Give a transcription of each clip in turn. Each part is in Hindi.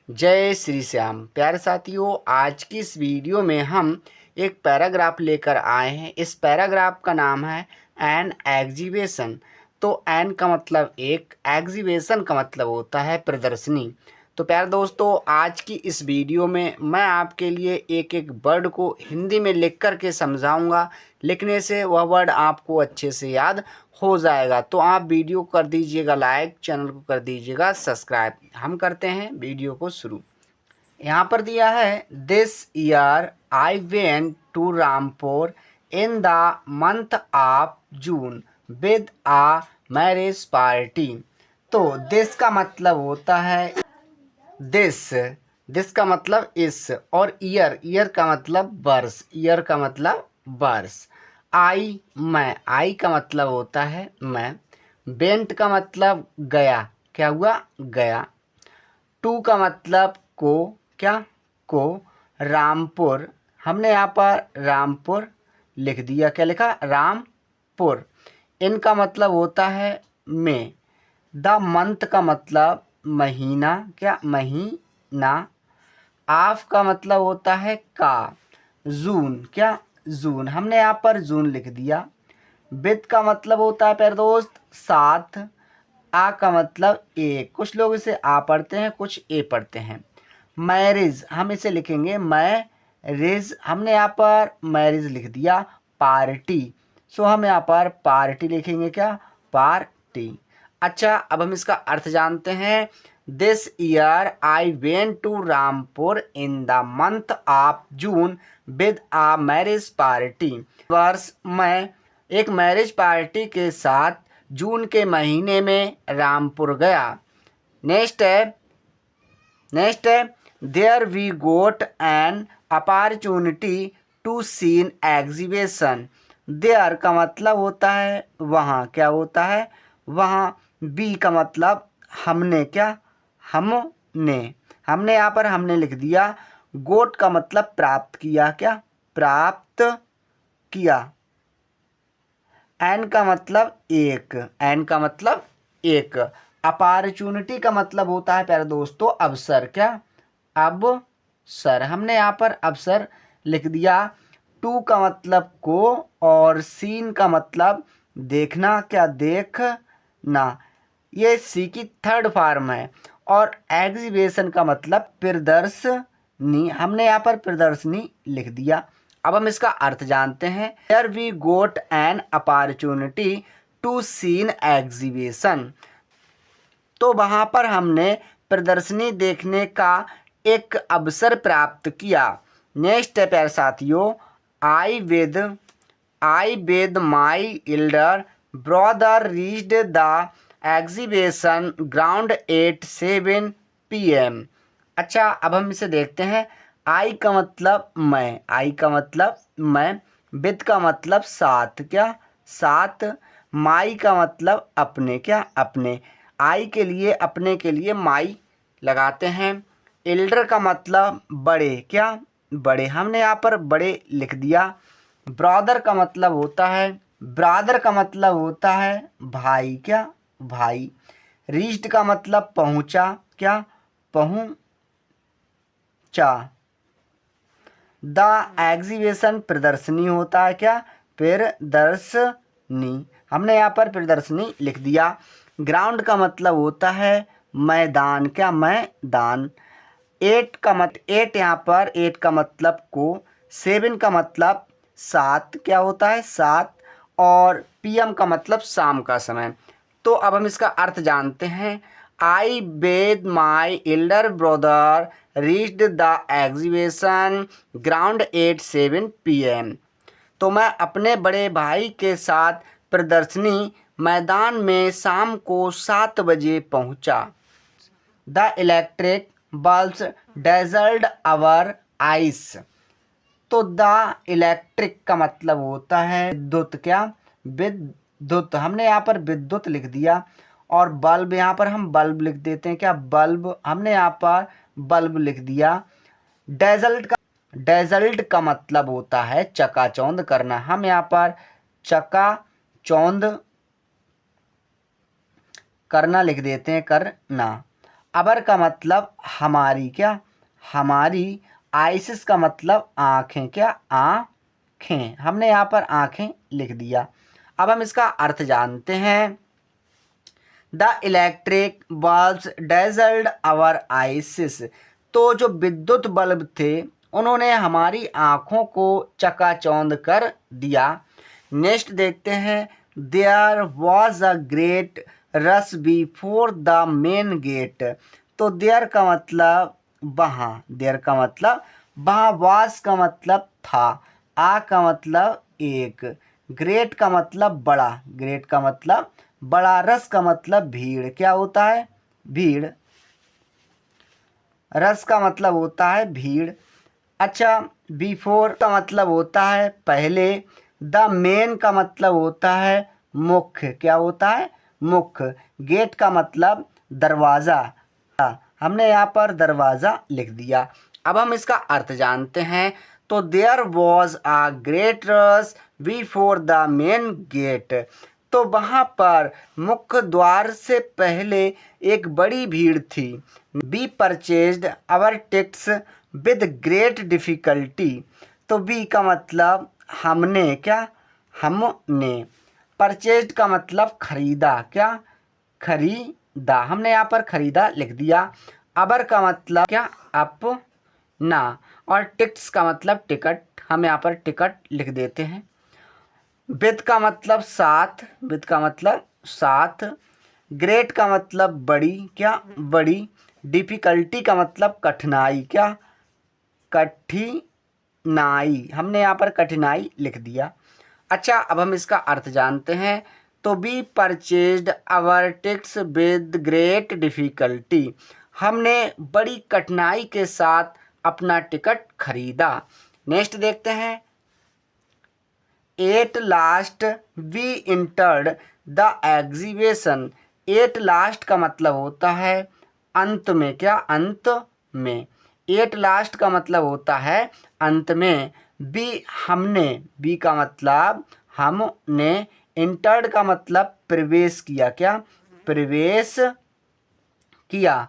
जय श्री श्याम। प्यारे साथियों, आज की इस वीडियो में हम एक पैराग्राफ लेकर आए हैं। इस पैराग्राफ का नाम है एन एग्जीबिशन। तो एन का मतलब एक, एग्जीबिशन का मतलब होता है प्रदर्शनी। तो प्यारे दोस्तों, आज की इस वीडियो में मैं आपके लिए एक एक वर्ड को हिंदी में लिख कर के समझाऊंगा। लिखने से वह वर्ड आपको अच्छे से याद हो जाएगा। तो आप वीडियो को कर दीजिएगा लाइक, चैनल को कर दीजिएगा सब्सक्राइब। हम करते हैं वीडियो को शुरू। यहाँ पर दिया है, this year I went to Rampur in the month of June with a marriage party. तो दिस का मतलब होता है दिस, दिस का मतलब इस, और ईयर का मतलब वर्ष, ईयर का मतलब वर्ष। आई मैं, आई का मतलब होता है मैं। वेंट का मतलब गया, क्या हुआ गया। टू का मतलब को, क्या को। रामपुर, हमने यहाँ पर रामपुर लिख दिया, क्या लिखा रामपुर। इनका मतलब होता है में। द मंथ का मतलब महीना, क्या महीना। ऑफ का मतलब होता है का। जून, क्या जून, हमने यहाँ पर जून लिख दिया। विद का मतलब होता है प्यारे दोस्त साथ। आ का मतलब एक, कुछ लोग इसे आ पढ़ते हैं, कुछ ए पढ़ते हैं। मैरिज, हम इसे लिखेंगे मैरिज, हमने यहाँ पर मैरिज लिख दिया। पार्टी, सो हम यहाँ पर पार्टी लिखेंगे, क्या पार्टी। अच्छा, अब हम इसका अर्थ जानते हैं। This year I went to Rampur in the month of June with a marriage party. वर्ष मैं एक मैरिज पार्टी के साथ जून के महीने में रामपुर गया। नेक्स्ट है there we got an opportunity to seen exhibition. There का मतलब होता है वहाँ, क्या होता है वहाँ। बी का मतलब हमने, क्या हमने, हमने यहाँ पर हमने लिख दिया। गोट का मतलब प्राप्त किया, क्या प्राप्त किया। एन का मतलब एक, एन का मतलब एक। अपॉर्चुनिटी का मतलब होता है प्यारे दोस्तों अवसर, क्या अवसर, हमने यहाँ पर अवसर लिख दिया। टू का मतलब को, और सीन का मतलब देखना, क्या देखना। ये सी की थर्ड फॉर्म है। और एग्जीबिशन का मतलब प्रदर्शनी, हमने यहाँ पर प्रदर्शनी लिख दिया। अब हम इसका अर्थ जानते हैं। Here we got an opportunity to seen exhibition. तो वहाँ पर हमने प्रदर्शनी देखने का एक अवसर प्राप्त किया। नेक्स्ट है प्यारे साथियों, I with my elder brother reached the exhibition ground at 7 PM। अच्छा, अब हम इसे देखते हैं। आई का मतलब मैं, आई का मतलब मैं। विद का मतलब साथ, क्या साथ। माई का मतलब अपने, क्या अपने। आई के लिए, अपने के लिए माई लगाते हैं। एल्डर का मतलब बड़े, क्या बड़े, हमने यहाँ पर बड़े लिख दिया। ब्रदर का मतलब होता है, ब्रदर का मतलब होता है भाई, क्या भाई। रीच्ड का मतलब पहुंचा, क्या पहुंचा। द एग्जीबिशन प्रदर्शनी होता है, क्या प्रदर्शनी, हमने यहाँ पर प्रदर्शनी लिख दिया। ग्राउंड का मतलब होता है मैदान, क्या मैदान। एट यहाँ पर एट का मतलब को। 7 का मतलब सात, क्या होता है सात। और PM का मतलब शाम का समय। तो अब हम इसका अर्थ जानते हैं। I with my elder brother reached the exhibition ground at 7 PM। तो मैं अपने बड़े भाई के साथ प्रदर्शनी मैदान में शाम को 7 बजे पहुंचा। The electric bulbs dazzled our eyes. तो द इलेक्ट्रिक का मतलब होता है विद्युत, क्या विद्युत, हमने यहाँ पर विद्युत लिख दिया। और बल्ब, यहाँ पर हम बल्ब लिख देते हैं, क्या बल्ब, हमने यहाँ पर बल्ब लिख दिया। डेजल्ट का मतलब होता है चकाचौंध करना, हम यहाँ पर चकाचौंध करना लिख देते हैं, करना। अबर का मतलब हमारी, क्या हमारी। आइसिस का मतलब आँखें, क्या आँखें। हमने यहाँ पर आँखें लिख दिया। अब हम इसका अर्थ जानते हैं। The electric bulbs dazzled our eyes. तो जो विद्युत बल्ब थे उन्होंने हमारी आँखों को चकाचौंध कर दिया। नेक्स्ट देखते हैं। There was a great rush before the main gate. तो देयर का मतलब वहाँ, देयर का मतलब वहाँ, वास का मतलब था, आ का मतलब एक, ग्रेट का मतलब बड़ा, ग्रेट का मतलब बड़ा, रस का मतलब भीड़। क्या होता है? भीड़। रस का मतलब होता है भीड़। अच्छा, बिफोर का मतलब होता है पहले। द मेन का मतलब होता है मुख्य। क्या होता है? मुख्य। गेट का मतलब दरवाज़ा। हमने यहाँ पर दरवाज़ा लिख दिया। अब हम इसका अर्थ जानते हैं। तो there was a great rush before the main gate. तो वहाँ पर मुख्य द्वार से पहले एक बड़ी भीड़ थी। We purchased our tickets with great difficulty. तो बी का मतलब हमने, क्या हमने। परचेज्ड का मतलब खरीदा, क्या खरीदा। हमने यहाँ पर खरीदा लिख दिया। अबर का मतलब क्या अपना। और टिकट्स का मतलब टिकट, हम यहाँ पर टिकट लिख देते हैं। विद का मतलब साथ, विद का मतलब साथ। ग्रेट का मतलब बड़ी, क्या बड़ी। डिफ़िकल्टी का मतलब कठिनाई, क्या कठिनाई। हमने यहाँ पर कठिनाई लिख दिया। अच्छा, अब हम इसका अर्थ जानते हैं। तो we purchased our tickets with great difficulty. हमने बड़ी कठिनाई के साथ अपना टिकट खरीदा। नेक्स्ट देखते हैं। At last we entered the exhibition. At last का मतलब होता है अंत में, क्या अंत में। एट लास्ट का मतलब होता है अंत में। बी हमने, बी का मतलब हमने। इंटर्ड का मतलब प्रवेश किया, क्या प्रवेश किया।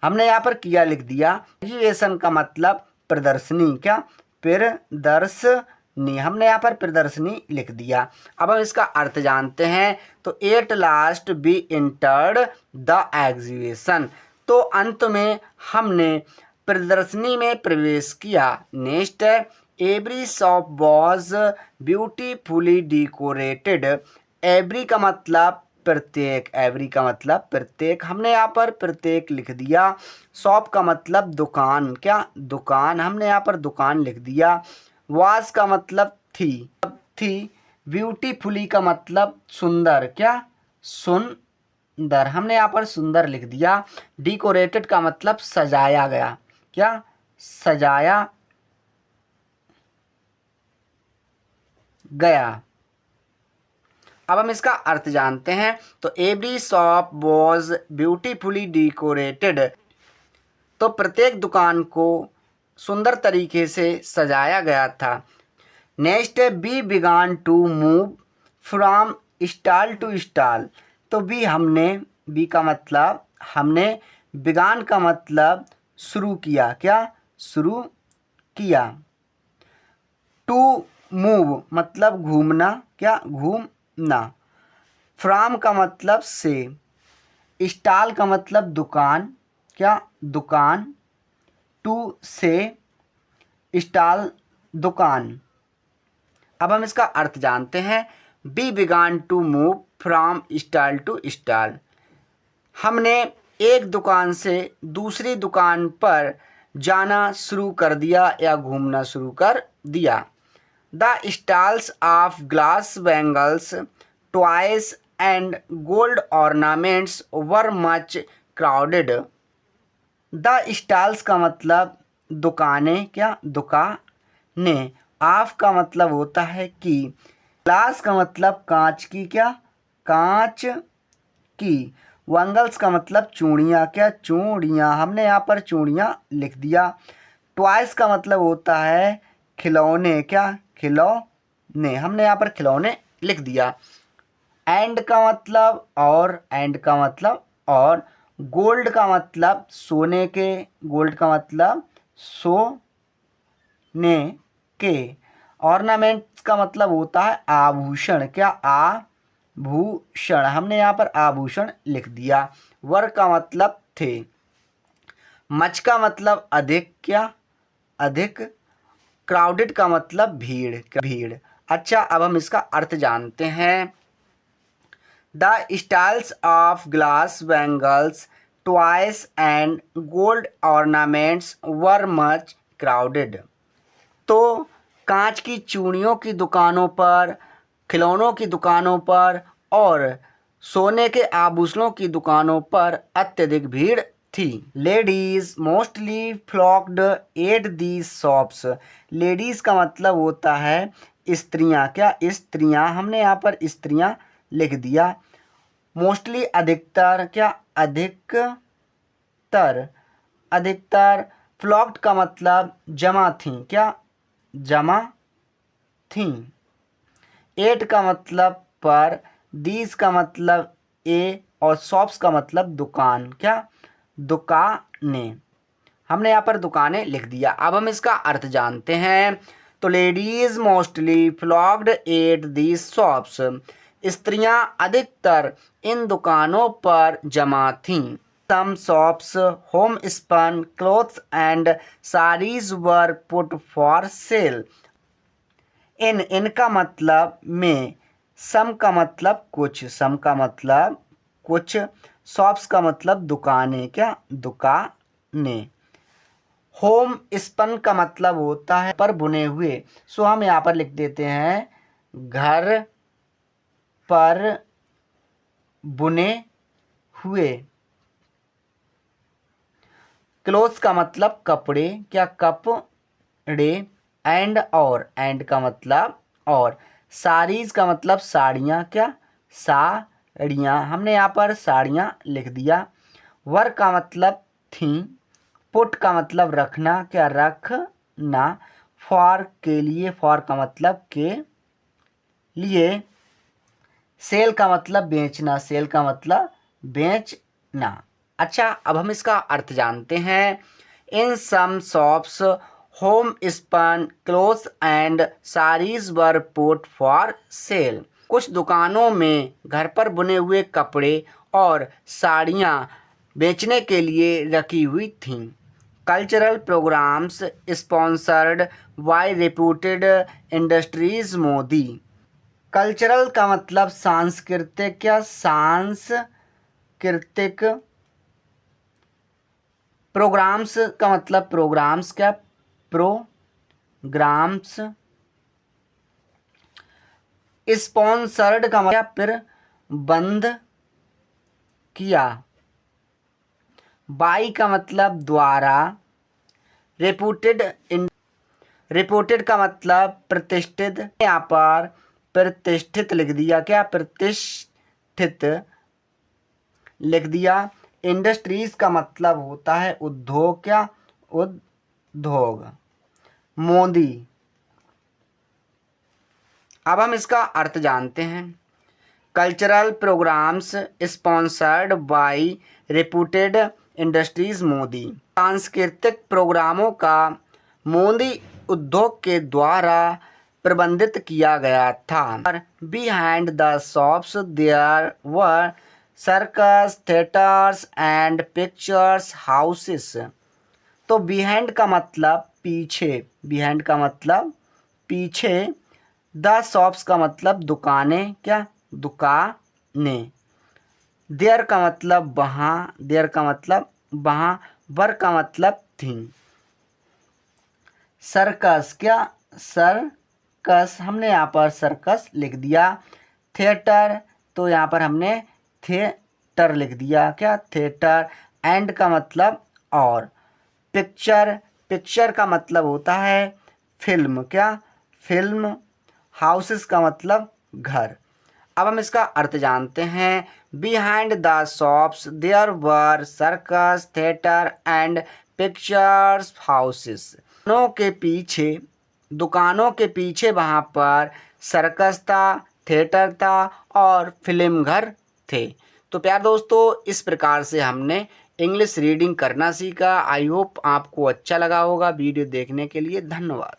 हमने यहाँ पर किया लिख दिया। एग्जीबिशन का मतलब प्रदर्शनी, क्या प्रदर्शनी। हमने यहाँ पर प्रदर्शनी लिख दिया। अब हम इसका अर्थ जानते हैं। तो at last we entered the exhibition. तो अंत में हमने प्रदर्शनी में प्रवेश किया। नेक्स्ट है। Every shop was beautifully decorated. Every का मतलब प्रत्येक, एवरी का मतलब प्रत्येक। हमने यहाँ पर प्रत्येक लिख दिया। शॉप का मतलब दुकान, क्या दुकान। हमने यहाँ पर दुकान लिख दिया। वास का मतलब थी। ब्यूटीफुली का मतलब सुंदर, क्या सुंदर। हमने यहाँ पर सुंदर लिख दिया। डेकोरेटेड का मतलब सजाया गया, क्या सजाया गया। अब हम इसका अर्थ जानते हैं। तो every shop was beautifully decorated. तो प्रत्येक दुकान को सुंदर तरीके से सजाया गया था। नेक्स्ट है। We began to move from stall to stall. तो बी का मतलब हमने। बिगान का मतलब शुरू किया, क्या शुरू किया। टू मूव मतलब घूमना, क्या घूमना। फ्रॉम का मतलब से। स्टॉल का मतलब दुकान, क्या दुकान। टू से स्टॉल दुकान। अब हम इसका अर्थ जानते हैं। We began to move from stall to stall. हमने एक दुकान से दूसरी दुकान पर जाना शुरू कर दिया या घूमना शुरू कर दिया। The stalls of glass bangles toys and gold ornaments were much crowded. The stalls का मतलब दुकानें, क्या दुकानें। ऑफ का मतलब होता है कि। ग्लास का मतलब कांच की, क्या कांच की। वंगल्स का मतलब चूड़ियाँ, क्या चूड़ियाँ। हमने यहाँ पर चूड़ियाँ लिख दिया। ट्वाइस का मतलब होता है खिलौने, क्या खिलौने। हमने यहाँ पर खिलौने लिख दिया। एंड का मतलब और, एंड का मतलब और। गोल्ड का मतलब सोने के, गोल्ड का मतलब सोने के। ऑर्नामेंट्स का मतलब होता है आभूषण, क्या आभूषण, हमने यहाँ पर आभूषण लिख दिया। वर का मतलब थे। मच का मतलब अधिक, क्या अधिक। क्राउडेड का मतलब भीड़, भीड़। अच्छा, अब हम इसका अर्थ जानते हैं। The styles of glass bangles, toys and gold ornaments were much crowded. तो कांच की चूड़ियों की दुकानों पर, खिलौनों की दुकानों पर और सोने के आभूषणों की दुकानों पर अत्यधिक भीड़ थी। Ladies mostly flocked at these shops. Ladies का मतलब होता है स्त्रियां, क्या स्त्रियां, हमने यहाँ पर स्त्रियां लिख दिया। मोस्टली अधिकतर, क्या अधिकतर, अधिकतर। फ्लॉक्ड का मतलब जमा थी, क्या जमा थी। एट का मतलब पर, दीज का मतलब ए और शॉप्स का मतलब दुकान, क्या दुकानें। हमने यहाँ पर दुकानें लिख दिया। अब हम इसका अर्थ जानते हैं। तो ladies mostly flocked at these shops. स्त्रियां अधिकतर इन दुकानों पर जमा थीं। Some shops, homespun clothes and sarees were put for sale. इनका मतलब में, सम का मतलब कुछ, सम का मतलब कुछ, शॉप्स का मतलब दुकानें, क्या दुकानें। होम स्पन का मतलब होता है पर बुने हुए, सो हम यहाँ पर लिख देते हैं घर पर बुने हुए। क्लोथ्स का मतलब कपड़े, क्या कपड़े। एंड और, एंड का मतलब और। साड़ीज का मतलब साड़ियाँ, क्या साड़ियाँ, हमने यहाँ पर साड़ियाँ लिख दिया। वर का मतलब थी। पुट का मतलब रखना, क्या रखना। फॉर के लिए, फॉर का मतलब के लिए। सेल का मतलब बेचना, सेल का मतलब बेचना। अच्छा, अब हम इसका अर्थ जानते हैं। In some shops home spun clothes and saris were put for sale. कुछ दुकानों में घर पर बुने हुए कपड़े और साड़ियाँ बेचने के लिए रखी हुई थीं। Cultural programmes sponsored by reputed industries Modi. Cultural का मतलब सांस्कृतिक, क्या सांस्कृतिक। प्रोग्राम्स का मतलब प्रोग्राम्स, क्या प्रोग्राम्स। स्पॉन्सर्ड का मतलब फिर बंद किया। बाई का मतलब द्वारा। रेपुटेड, रिपोर्टेड का मतलब प्रतिष्ठित, यहाँ पर प्रतिष्ठित लिख दिया, क्या प्रतिष्ठित लिख दिया। इंडस्ट्रीज का मतलब होता है उद्योग, क्या उद्योग। मोदी। अब हम इसका अर्थ जानते हैं। Cultural programmes sponsored by reputed industries Modi. सांस्कृतिक प्रोग्रामों का मोदी उद्योग के द्वारा प्रबंधित किया गया था। Behind the shops there were circus, theatres and pictures houses. तो बिहाइंड का मतलब पीछे, बिहाइंड का मतलब पीछे। द शॉप्स का मतलब दुकानें, क्या दुकानें। देयर का मतलब वहाँ, देयर का मतलब वहाँ। वर का मतलब थी। सर्कस, क्या सर्कस, हमने यहाँ पर सर्कस लिख दिया। थिएटर, तो यहाँ पर हमने थिएटर लिख दिया, क्या थिएटर। एंड का मतलब और। पिक्चर, पिक्चर का मतलब होता है फिल्म, क्या फिल्म। हाउसेस का मतलब घर। अब हम इसका अर्थ जानते हैं। Behind the shops there were circus, theatre and pictures houses. दुकानों के पीछे, दुकानों के पीछे वहाँ पर सर्कस था, थिएटर था और फिल्म घर थे। तो प्यारे दोस्तों, इस प्रकार से हमने इंग्लिश रीडिंग करना सीखा। आई होप आपको अच्छा लगा होगा। वीडियो देखने के लिए धन्यवाद।